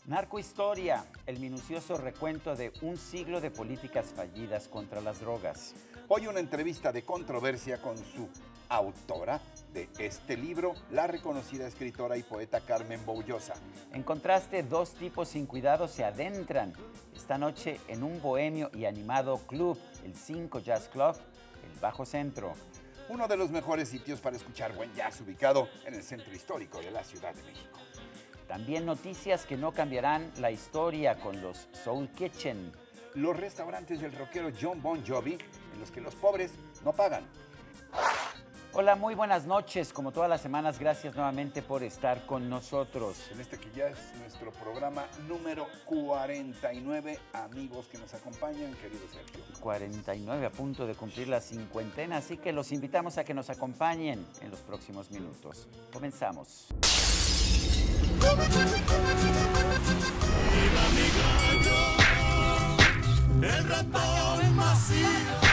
Narcohistoria, el minucioso recuento de un siglo de políticas fallidas contra las drogas. Hoy una entrevista de controversia con su autora de este libro, la reconocida escritora y poeta Carmen Boullosa. En contraste, dos tipos sin cuidado se adentran esta noche en un bohemio y animado club, el 5 Jazz Club, el Bajo Centro. Uno de los mejores sitios para escuchar buen jazz ubicado en el centro histórico de la Ciudad de México. También noticias que no cambiarán la historia con los Soul Kitchen. Los restaurantes del rockero Jon Bon Jovi, en los que los pobres no pagan. Hola, muy buenas noches. Como todas las semanas, gracias nuevamente por estar con nosotros. En este que ya es nuestro programa número 49, amigos que nos acompañan, querido Sergio. 49, a punto de cumplir la cincuentena, así que los invitamos a que nos acompañen en los próximos minutos. Comenzamos. El ratón macizo.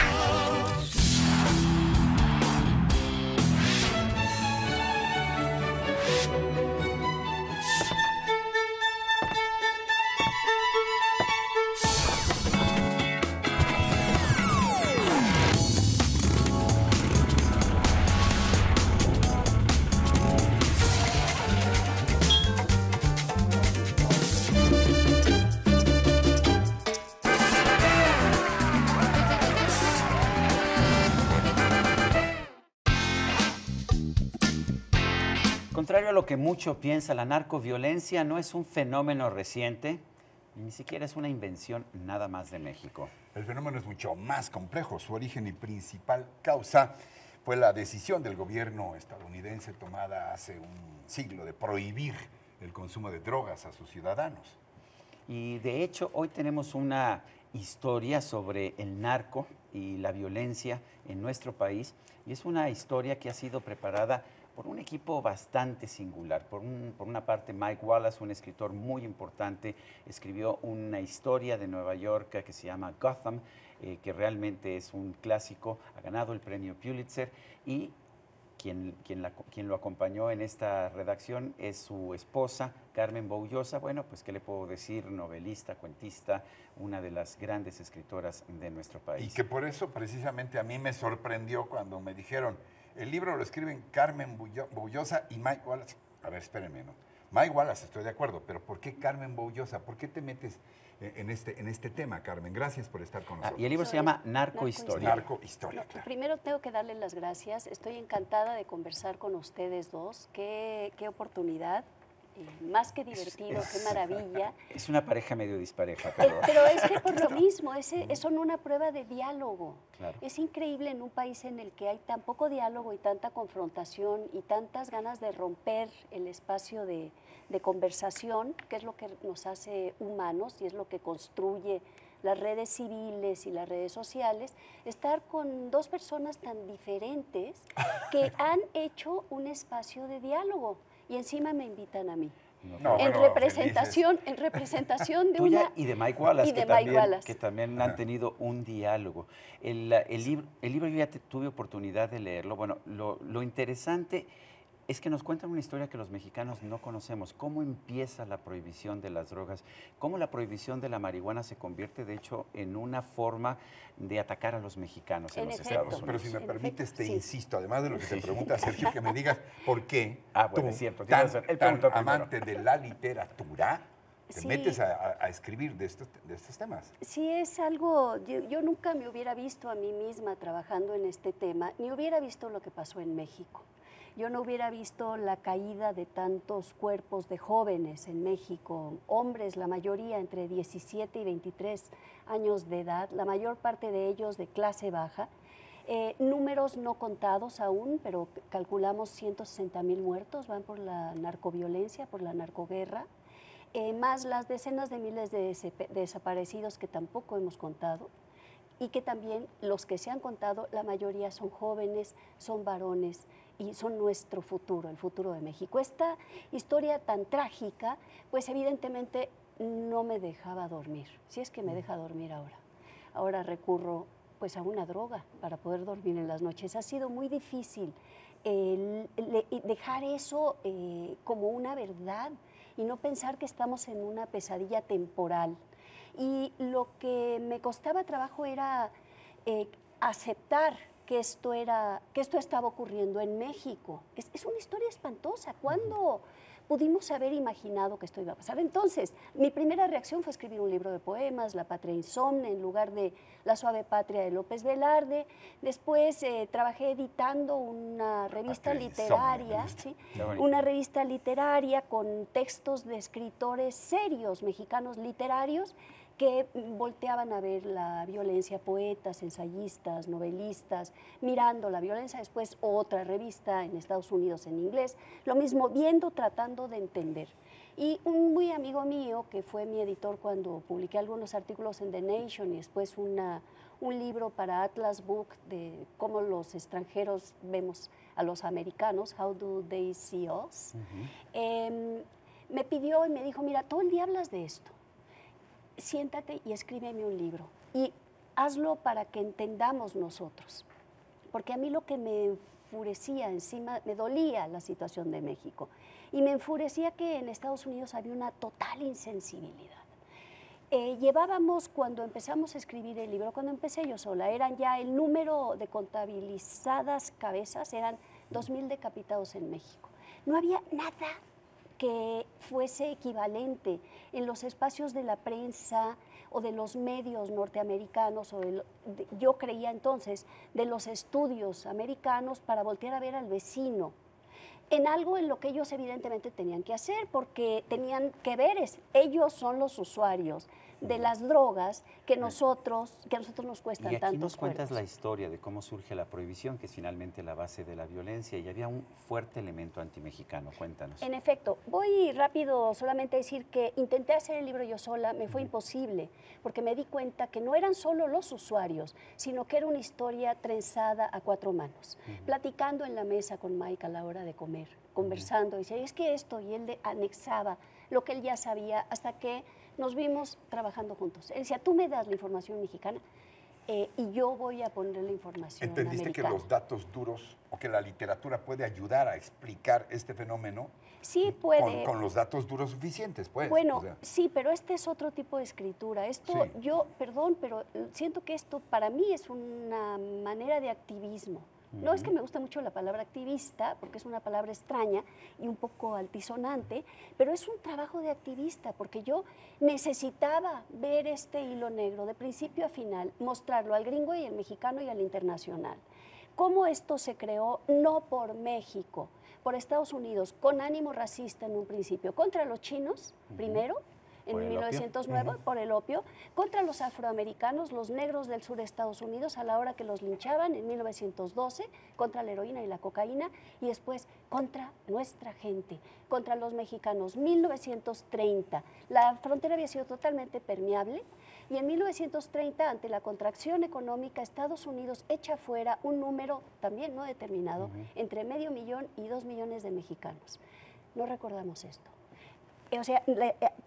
Contrario a lo que mucho piensa, la narcoviolencia no es un fenómeno reciente, ni siquiera es una invención nada más de México. El fenómeno es mucho más complejo. Su origen y principal causa fue la decisión del gobierno estadounidense tomada hace un siglo de prohibir el consumo de drogas a sus ciudadanos. Y de hecho, hoy tenemos una historia sobre el narco y la violencia en nuestro país, y es una historia que ha sido preparada por un equipo bastante singular. Por una parte, Mike Wallace, un escritor muy importante, escribió una historia de Nueva York que se llama Gotham, que realmente es un clásico, ha ganado el premio Pulitzer, y quien lo acompañó en esta redacción es su esposa, Carmen Boullosa. Bueno, pues, ¿qué le puedo decir? Novelista, cuentista, una de las grandes escritoras de nuestro país. Y que por eso, precisamente, a mí me sorprendió cuando me dijeron, el libro lo escriben Carmen Boullosa y Mike Wallace. A ver, espérenme, ¿no? Mike Wallace, estoy de acuerdo, pero ¿por qué Carmen Boullosa? ¿Por qué te metes en este tema, Carmen? Gracias por estar con nosotros. Y el libro se llama Narcohistoria. Narcohistoria, claro. Primero tengo que darle las gracias. Estoy encantada de conversar con ustedes dos. Qué oportunidad. Más que divertido, qué maravilla. Es una pareja medio dispareja, pero es que por lo mismo, son una prueba de diálogo. Claro. Es increíble en un país en el que hay tan poco diálogo y tanta confrontación y tantas ganas de romper el espacio de conversación, que es lo que nos hace humanos y es lo que construye las redes civiles y las redes sociales, estar con dos personas tan diferentes que han hecho un espacio de diálogo. Y encima me invitan a mí. Representación de tuya una... y de Mike Wallace, y de Mike Wallace. Que también han tenido un diálogo. El libro yo ya tuve oportunidad de leerlo. Bueno, lo interesante es que nos cuentan una historia que los mexicanos no conocemos. Cómo empieza la prohibición de las drogas, cómo la prohibición de la marihuana se convierte, de hecho, en una forma de atacar a los mexicanos en los Estados Unidos. Pero si me permites, te insisto, además de lo que te pregunta Sergio, que me digas por qué bueno, es cierto, tan primero. amante de la literatura, te metes a escribir de estos temas. Sí, es algo, yo nunca me hubiera visto a mí misma trabajando en este tema, ni hubiera visto lo que pasó en México. Yo no hubiera visto la caída de tantos cuerpos de jóvenes en México, hombres, la mayoría entre 17 y 23 años de edad, la mayor parte de ellos de clase baja. Números no contados aún, pero calculamos 160,000 muertos van por la narcoviolencia, por la narcoguerra, más las decenas de miles de desaparecidos que tampoco hemos contado. Y que también los que se han contado, la mayoría son jóvenes, son varones y son nuestro futuro, el futuro de México. Esta historia tan trágica, pues evidentemente no me dejaba dormir, si es que me deja dormir ahora. Ahora recurro pues a una droga para poder dormir en las noches. Ha sido muy difícil dejar eso como una verdad y no pensar que estamos en una pesadilla temporal. Y lo que me costaba trabajo era aceptar que esto estaba ocurriendo en México. Es una historia espantosa. ¿Cuándo pudimos haber imaginado que esto iba a pasar? Entonces, mi primera reacción fue escribir un libro de poemas, La Patria Insomne, en lugar de La Suave Patria de López Velarde. Después trabajé editando una revista literaria, ¿sí? Una revista literaria con textos de escritores serios, mexicanos literarios, que volteaban a ver la violencia, poetas, ensayistas, novelistas, mirando la violencia. Después otra revista en Estados Unidos en inglés, lo mismo, viendo, tratando de entender. Y un muy amigo mío, que fue mi editor cuando publiqué algunos artículos en The Nation y después un libro para Atlas Book de cómo los extranjeros vemos a los americanos, How Do They See Us, me pidió y me dijo, mira, todo el día hablas de esto. Siéntate y escríbeme un libro y hazlo para que entendamos nosotros, porque a mí lo que me enfurecía encima, me dolía la situación de México y me enfurecía que en Estados Unidos había una total insensibilidad. Llevábamos, cuando empezamos a escribir el libro, cuando empecé yo sola, eran ya el número de contabilizadas cabezas, eran 2,000 decapitados en México. No había nada que fuese equivalente en los espacios de la prensa o de los medios norteamericanos, o yo creía entonces, de los estudios americanos, para voltear a ver al vecino, en algo en lo que ellos evidentemente tenían que hacer, porque tenían que ver, ellos son los usuarios de las drogas que nosotros nos cuestan tanto. Y aquí nos cuentas la historia de cómo surge la prohibición, que es finalmente la base de la violencia, y había un fuerte elemento antimexicano. Cuéntanos. En efecto, voy rápido solamente a decir que intenté hacer el libro yo sola, me fue imposible, porque me di cuenta que no eran solo los usuarios, sino que era una historia trenzada a 4 manos, platicando en la mesa con Mike a la hora de comer, conversando, decía, es que esto, y él anexaba lo que él ya sabía, hasta que nos vimos trabajando juntos. Él decía, tú me das la información mexicana y yo voy a poner la información ¿Entendiste americana? Que los datos duros o que la literatura puede ayudar a explicar este fenómeno? Sí, puede. Con los datos duros suficientes, pues. Bueno, sí, pero este es otro tipo de escritura. Esto, sí. Perdón, pero siento que esto para mí es una manera de activismo. No es que me guste mucho la palabra activista, porque es una palabra extraña y un poco altisonante, pero es un trabajo de activista, porque yo necesitaba ver este hilo negro de principio a final, mostrarlo al gringo y al mexicano y al internacional. Cómo esto se creó no por México, por Estados Unidos, con ánimo racista en un principio, contra los chinos, primero, en 1909, por el opio, contra los afroamericanos, los negros del sur de Estados Unidos, a la hora que los linchaban en 1912, contra la heroína y la cocaína, y después contra nuestra gente, contra los mexicanos. 1930, la frontera había sido totalmente permeable, y en 1930, ante la contracción económica, Estados Unidos echa fuera un número también no determinado, entre 500,000 y 2 millones de mexicanos. No recordamos esto. O sea,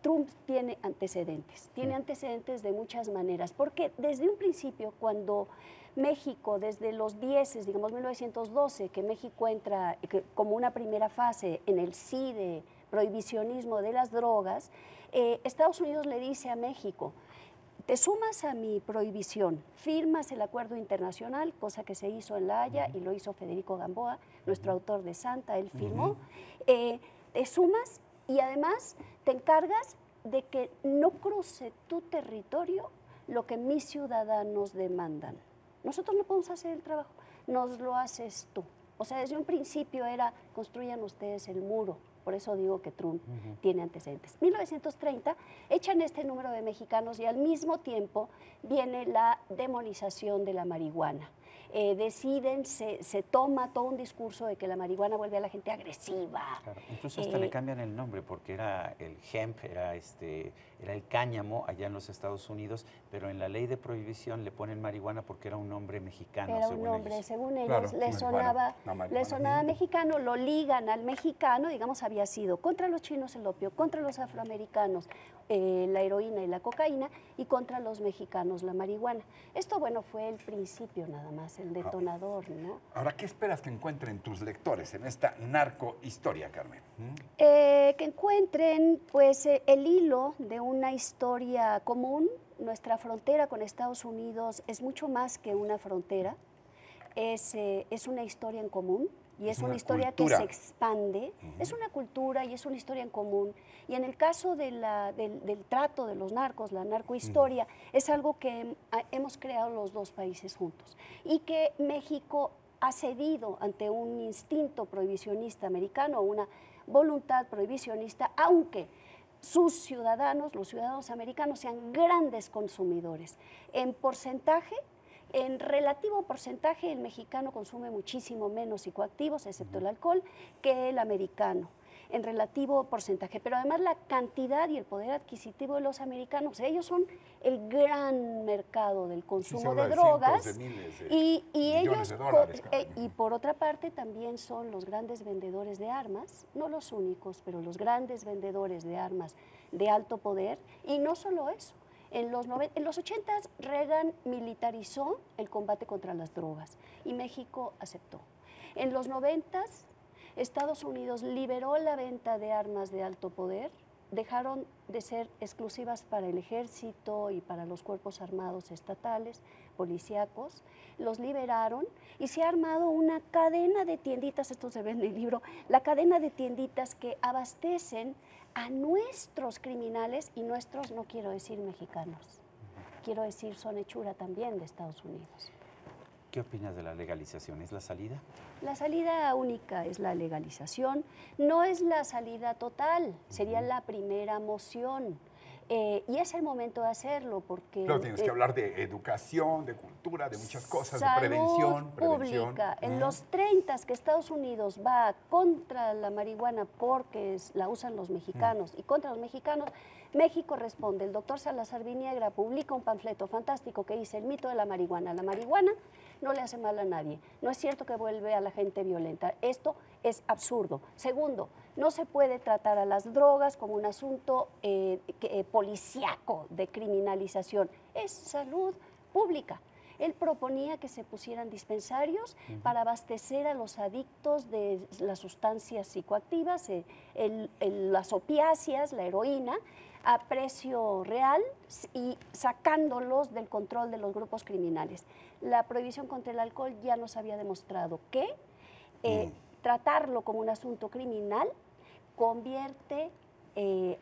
Trump tiene antecedentes de muchas maneras, porque desde un principio, cuando México, desde los 10, digamos 1912, que México entra como una primera fase en el sí de prohibicionismo de las drogas, Estados Unidos le dice a México, te sumas a mi prohibición, firmas el acuerdo internacional, cosa que se hizo en La Haya y lo hizo Federico Gamboa, nuestro autor de Santa, él firmó, te sumas. Y además te encargas de que no cruce tu territorio lo que mis ciudadanos demandan. Nosotros no podemos hacer el trabajo, nos lo haces tú. O sea, desde un principio era, construyan ustedes el muro. Por eso digo que Trump tiene antecedentes. 1930 echan este número de mexicanos y al mismo tiempo viene la demonización de la marihuana. Deciden, se toma todo un discurso de que la marihuana vuelve a la gente agresiva. Claro. Incluso hasta le cambian el nombre porque era el hemp, era el cáñamo allá en los Estados Unidos, pero en la ley de prohibición le ponen marihuana porque era un nombre mexicano. Era un nombre, según ellos, le sonaba mexicano, lo ligan al mexicano, digamos, había sido contra los chinos el opio, contra los afroamericanos, la heroína y la cocaína, y contra los mexicanos la marihuana. Esto, bueno, fue el principio nada más, el detonador, ¿no? Ahora, ¿qué esperas que encuentren tus lectores en esta narcohistoria, Carmen? Que encuentren, pues, el hilo de una historia común. Nuestra frontera con Estados Unidos es mucho más que una frontera, es una historia en común. Y es una historia cultura que se expande, es una cultura y es una historia en común. Y en el caso del trato de los narcos, la narcohistoria, es algo que hemos creado los dos países juntos. Y que México ha cedido ante un instinto prohibicionista americano, una voluntad prohibicionista, aunque sus ciudadanos, los ciudadanos americanos, sean grandes consumidores. En porcentaje, en relativo porcentaje, el mexicano consume muchísimo menos psicoactivos, excepto el alcohol, que el americano, en relativo porcentaje. Pero además la cantidad y el poder adquisitivo de los americanos, ellos son el gran mercado del consumo de drogas. Y ellos, y por otra parte, también son los grandes vendedores de armas, no los únicos, pero los grandes vendedores de armas de alto poder. Y no solo eso. En los 80s, Reagan militarizó el combate contra las drogas y México aceptó. En los 90s, Estados Unidos liberó la venta de armas de alto poder, dejaron de ser exclusivas para el ejército y para los cuerpos armados estatales, policíacos, los liberaron y se ha armado una cadena de tienditas, esto se ve en el libro, la cadena de tienditas que abastecen a nuestros criminales, y nuestros no quiero decir mexicanos, quiero decir son hechura también de Estados Unidos. ¿Qué opinas de la legalización? ¿Es la salida? La salida única es la legalización, no es la salida total, sería la primera moción. Y es el momento de hacerlo porque... Pero tienes que hablar de educación, de cultura, de muchas cosas, de prevención. prevención. Pública. En los 30 que Estados Unidos va contra la marihuana porque la usan los mexicanos y contra los mexicanos, México responde. El doctor Salazar Viniegra publica un panfleto fantástico que dice el mito de la marihuana. La marihuana no le hace mal a nadie. No es cierto que vuelve a la gente violenta. Esto es absurdo. Segundo, no se puede tratar a las drogas como un asunto policíaco de criminalización. Es salud pública. Él proponía que se pusieran dispensarios para abastecer a los adictos de las sustancias psicoactivas, las opiáceas, la heroína, a precio real y sacándolos del control de los grupos criminales. La prohibición contra el alcohol ya nos había demostrado que tratarlo como un asunto criminal convierte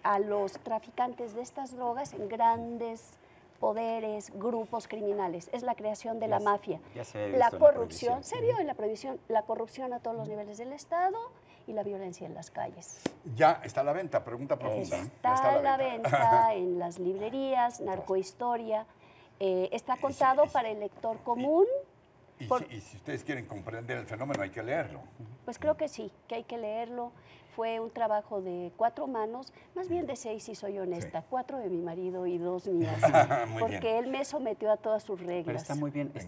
a los traficantes de estas drogas en grandes poderes, grupos criminales. Es la creación de la mafia. Ya se ha la visto corrupción, se vio en la prohibición, la corrupción a todos los niveles del Estado y la violencia en las calles. Ya está a la venta, pregunta profunda. Está a la venta en las librerías, narcohistoria. Está contado para el lector común. Y si ustedes quieren comprender el fenómeno, hay que leerlo. Pues creo que sí, que hay que leerlo. Fue un trabajo de 4 manos, más bien de 6 si soy honesta, 4 de mi marido y 2 mías, porque él me sometió a todas sus reglas. Pero está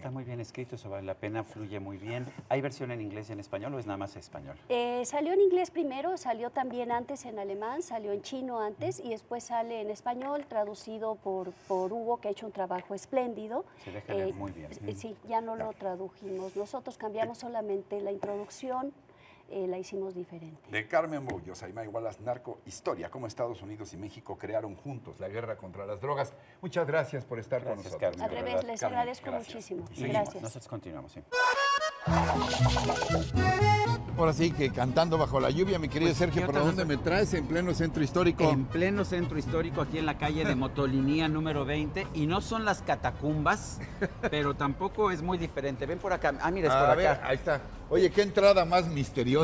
muy bien escrito, eso vale la pena, fluye muy bien. ¿Hay versión en inglés y en español o es nada más español? Salió en inglés primero, salió también antes en alemán, salió en chino antes y después sale en español, traducido por Hugo, que ha hecho un trabajo espléndido. Se deja leer muy bien. Sí, ya no lo tradujimos, nosotros cambiamos solamente la introducción. La hicimos diferente. De Carmen Boullosa y Mike Wallace, Narcohistoria, cómo Estados Unidos y México crearon juntos la guerra contra las drogas. Muchas gracias por estar con nosotros. Carmen. Al revés, les agradezco muchísimo. Gracias. Nosotros continuamos. ¿Sí? Ahora sí que cantando bajo la lluvia, mi querido Sergio, ¿por dónde me traes? En pleno centro histórico. En pleno centro histórico, aquí en la calle de Motolinía número 20. Y no son las catacumbas, pero tampoco es muy diferente. Ven por acá. Ah, mira, es por acá. Ahí está. Oye, qué entrada más misteriosa.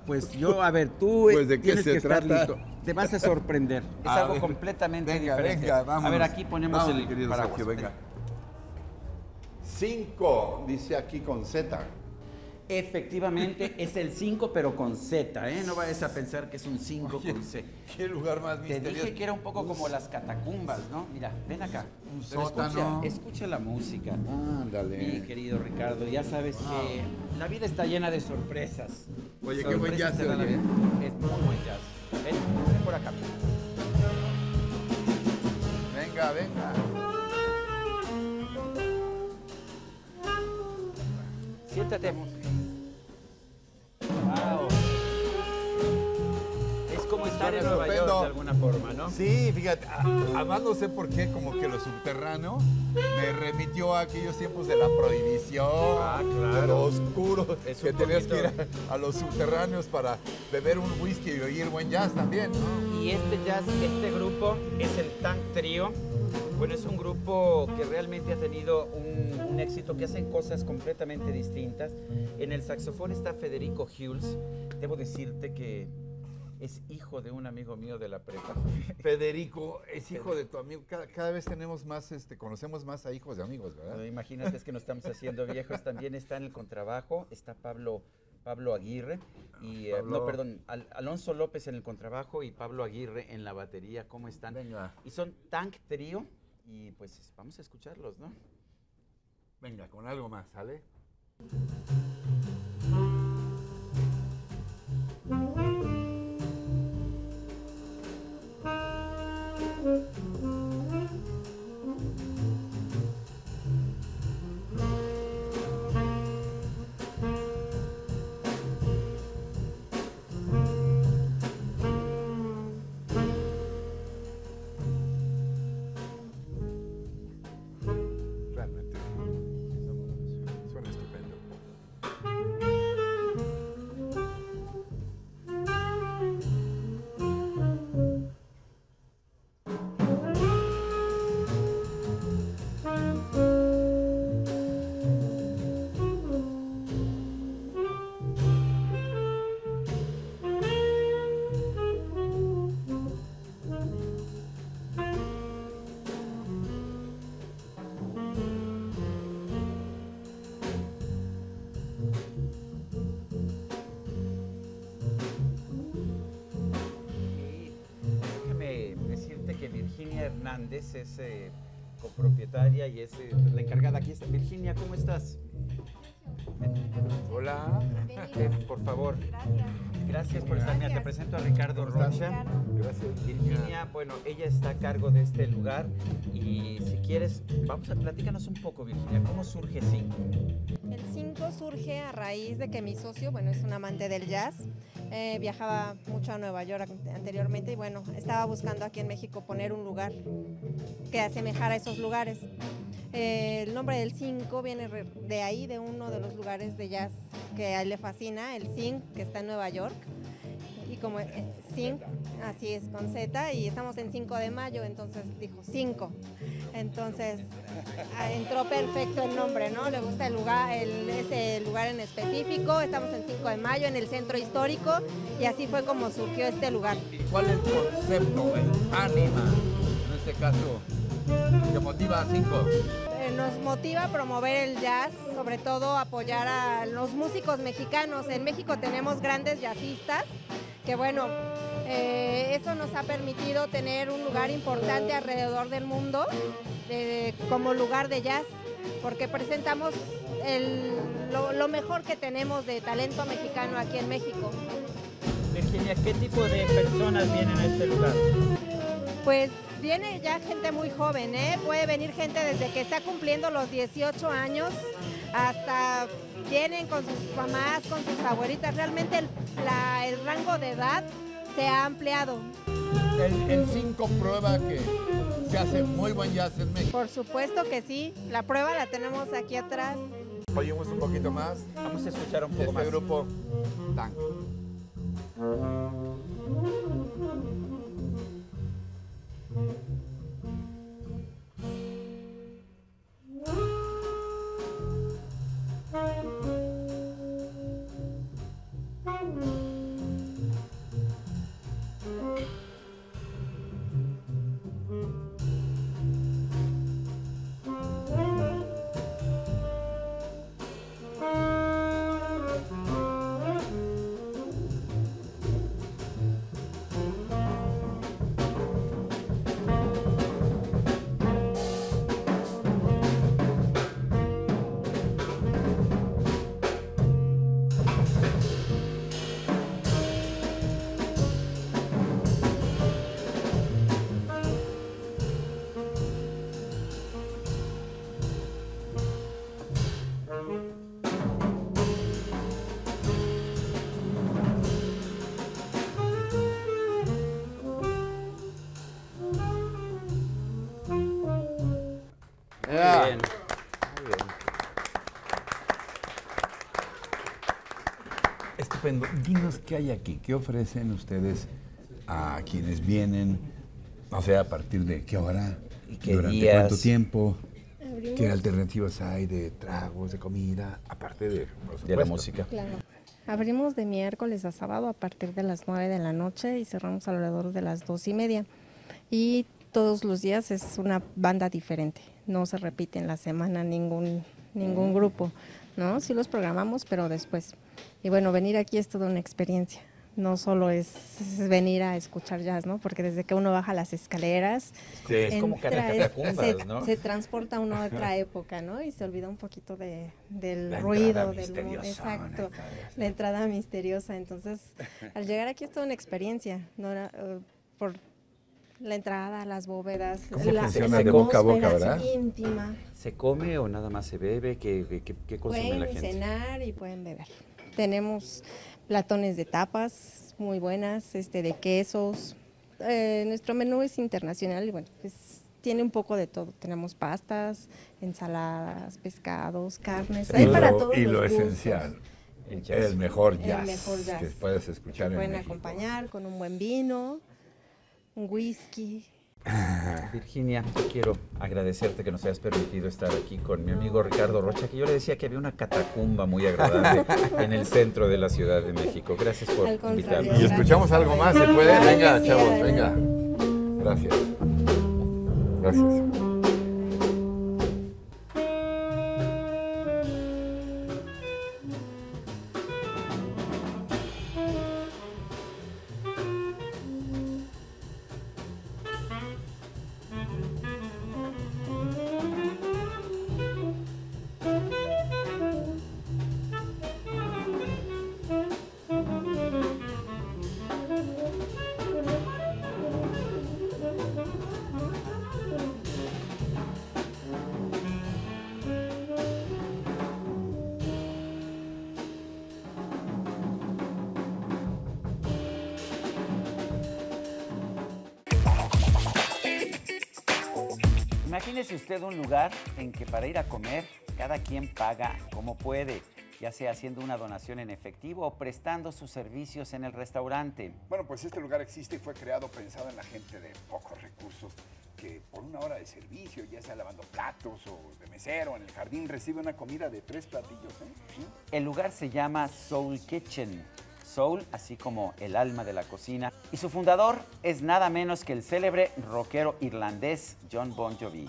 Pues yo, a ver, tú pues ¿de qué tienes se que estar trata? listo. Te vas a sorprender. Es algo completamente diferente. Venga, vámonos. A ver, aquí ponemos vámonos, el querido paraguas. Sergio, venga. 5, dice aquí con Z. Efectivamente, es el 5, pero con Z, ¿eh? No vayas a pensar que es un 5 con C. Qué lugar más Te misterioso. dije que era un poco como las catacumbas, ¿no? Mira, ven acá. Un Pero sótano. escucha la música. Ándale. Mi querido Ricardo, ya sabes que la vida está llena de sorpresas. Oye, qué buen jazz se te da la oye. vida. Es muy buen jazz. Ven por acá. venga. Siéntate. Wow. Es como estar en Nueva York de alguna forma, ¿no? Sí, fíjate, además no sé por qué, como que lo subterráneo me remitió a aquellos tiempos de la prohibición, claro. de lo oscuro, Es que un tenías que ir poquito. a los subterráneos para beber un whisky y oír buen jazz también, ¿no? Y este jazz, este grupo es el Tank Trio. Bueno, es un grupo que realmente ha tenido un éxito, que hacen cosas completamente distintas. En el saxofón está Federico Hughes. Debo decirte que es hijo de un amigo mío de la prepa. Federico es hijo de tu amigo. Cada vez tenemos más, conocemos más a hijos de amigos, ¿verdad? Imagínate, es que nos estamos haciendo viejos. También está en el contrabajo, está Pablo Aguirre y Alonso López en el contrabajo y Pablo Aguirre en la batería. ¿Cómo están? Venga. Y son Tank Trio y pues vamos a escucharlos, ¿no? Venga, con algo más, ¿sale? Realmente suena estupendo. Y déjame decirte que Virginia Hernández es copropietaria y es la encargada aquí. Virginia, ¿cómo estás? Hola. Por favor. Gracias. Gracias por estar. Mira, te presento a Ricardo ¿Cómo estás? Rocha. Gracias, Virginia, bueno, ella está a cargo de este lugar y si quieres, platícanos un poco, Virginia, ¿cómo surge 5? El 5 surge a raíz de que mi socio, bueno, es un amante del jazz, viajaba mucho a Nueva York anteriormente y bueno, estaba buscando aquí en México poner un lugar que asemejara a esos lugares. El nombre del 5 viene de ahí, de uno de los lugares de jazz que a él le fascina, el Zinc, que está en Nueva York. Y como Zinc, así es, con Z, y estamos en 5 de mayo, entonces dijo 5. Entonces entró perfecto el nombre, ¿no? Le gusta el lugar, ese lugar en específico. Estamos en 5 de mayo, en el centro histórico, y así fue como surgió este lugar. ¿Cuál es el concepto, el ánima, en este caso, que motiva a 5? Nos motiva a promover el jazz, sobre todo apoyar a los músicos mexicanos. En México tenemos grandes jazzistas, que bueno, eso nos ha permitido tener un lugar importante alrededor del mundo como lugar de jazz, porque presentamos lo mejor que tenemos de talento mexicano aquí en México. Virginia, ¿qué tipo de personas vienen a este lugar? Pues viene ya gente muy joven, puede venir gente desde que está cumpliendo los 18 años hasta vienen con sus mamás, con sus abuelitas. Realmente el rango de edad se ha ampliado. El 5 prueba que se hace muy buen jazz en México. Por supuesto que sí, la prueba la tenemos aquí atrás. Oímos un poquito más Vamos a escuchar un de poco este más. grupo Tank. Estupendo. Dinos qué hay aquí, qué ofrecen ustedes a quienes vienen, o sea, a partir de qué hora, ¿Y qué durante días? cuánto tiempo, Abrimos- qué alternativas hay de tragos, de comida, aparte de, por De la supuesto, música. Claro. Abrimos de miércoles a sábado a partir de las 9 de la noche y cerramos alrededor de las 2:30. Y todos los días es una banda diferente. No se repite en la semana ningún grupo, ¿no? Sí los programamos, pero después. Y bueno, venir aquí es toda una experiencia. No solo es venir a escuchar jazz, ¿no? Porque desde que uno baja las escaleras, Es como entra, catacumbas, ¿no? se transporta uno a otra época, ¿no? Y se olvida un poquito del La ruido, entrada del misteriosa, exacto, ¿no? la entrada misteriosa. Entonces, al llegar aquí es toda una experiencia, ¿no? Por la entrada, las bóvedas, ¿Cómo la funciona de boca a boca, atmósfera verdad? íntima. ¿Se come o nada más se bebe? ¿Qué consume la Pueden gente? cenar y pueden beber. Tenemos platones de tapas muy buenas, de quesos. Nuestro menú es internacional y bueno, pues tiene un poco de todo. Tenemos pastas, ensaladas, pescados, carnes. Hay para todos y los lo gustos. esencial, El jazz. el mejor El jazz, mejor jazz. que puedes escuchar en Pueden México. acompañar con un buen vino, un whisky. Virginia, quiero agradecerte que nos hayas permitido estar aquí con mi amigo Ricardo Rocha, que yo le decía que había una catacumba muy agradable en el centro de la Ciudad de México. Gracias por Al contrario. invitarnos. Y escuchamos algo más, ¿se puede? Claro Venga, que sí, chavos, adelante. venga. Gracias. Gracias. Imagínese usted un lugar en que para ir a comer cada quien paga como puede, ya sea haciendo una donación en efectivo o prestando sus servicios en el restaurante. Bueno, pues este lugar existe y fue creado pensado en la gente de pocos recursos que por una hora de servicio, ya sea lavando platos o de mesero en el jardín, recibe una comida de 3 platillos. El lugar se llama Soul Kitchen. Soul, así como el alma de la cocina. Y su fundador es nada menos que el célebre rockero irlandés John Bon Jovi.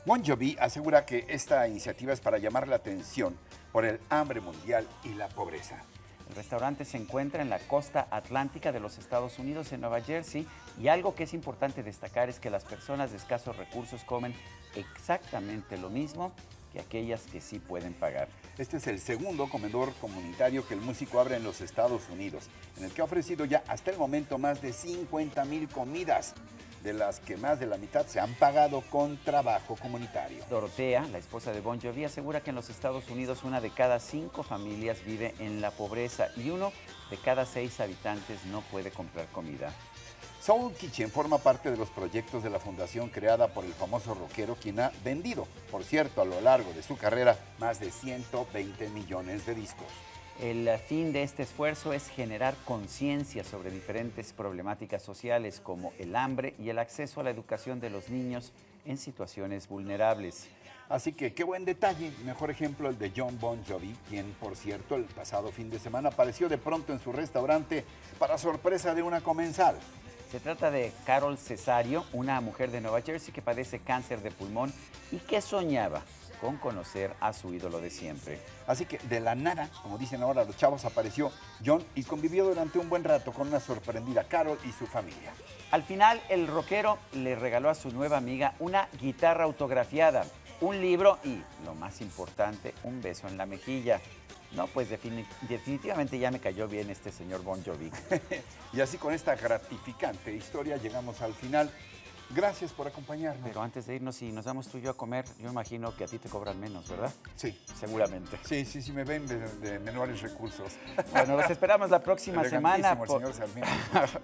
Bon Jovi asegura que esta iniciativa es para llamar la atención por el hambre mundial y la pobreza. El restaurante se encuentra en la costa atlántica de los Estados Unidos, en Nueva Jersey, y algo que es importante destacar es que las personas de escasos recursos comen exactamente lo mismo que aquellas que sí pueden pagar. Este es el segundo comedor comunitario que el músico abre en los Estados Unidos, en el que ha ofrecido ya hasta el momento más de 50,000 comidas, de las que más de la mitad se han pagado con trabajo comunitario. Dorotea, la esposa de Bon Jovi, asegura que en los Estados Unidos 1 de cada 5 familias vive en la pobreza y 1 de cada 6 habitantes no puede comprar comida. Soul Kitchen forma parte de los proyectos de la fundación creada por el famoso rockero, quien ha vendido, por cierto, a lo largo de su carrera, más de 120 millones de discos. El fin de este esfuerzo es generar conciencia sobre diferentes problemáticas sociales como el hambre y el acceso a la educación de los niños en situaciones vulnerables. Así que qué buen detalle, mejor ejemplo el de John Bon Jovi, quien, por cierto, el pasado fin de semana apareció de pronto en su restaurante para sorpresa de una comensal. Se trata de Carol Cesario, una mujer de Nueva Jersey que padece cáncer de pulmón y que soñaba con conocer a su ídolo de siempre. Así que de la nada, como dicen ahora los chavos, apareció John y convivió durante un buen rato con una sorprendida Carol y su familia. Al final, el rockero le regaló a su nueva amiga una guitarra autografiada, un libro y, lo más importante, un beso en la mejilla. No, pues definitivamente ya me cayó bien este señor Bon Jovi. Y así con esta gratificante historia llegamos al final. Gracias por acompañarnos. Pero antes de irnos, si nos damos tú y yo a comer, yo imagino que a ti te cobran menos, ¿verdad? Sí. Seguramente. Sí, me ven de menores recursos. Bueno, los esperamos la próxima semana. El señor Sarmiento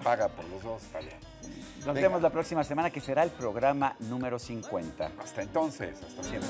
paga por los dos. Vale. Nos vemos la próxima semana, que será el programa número 50. Hasta entonces, hasta siempre.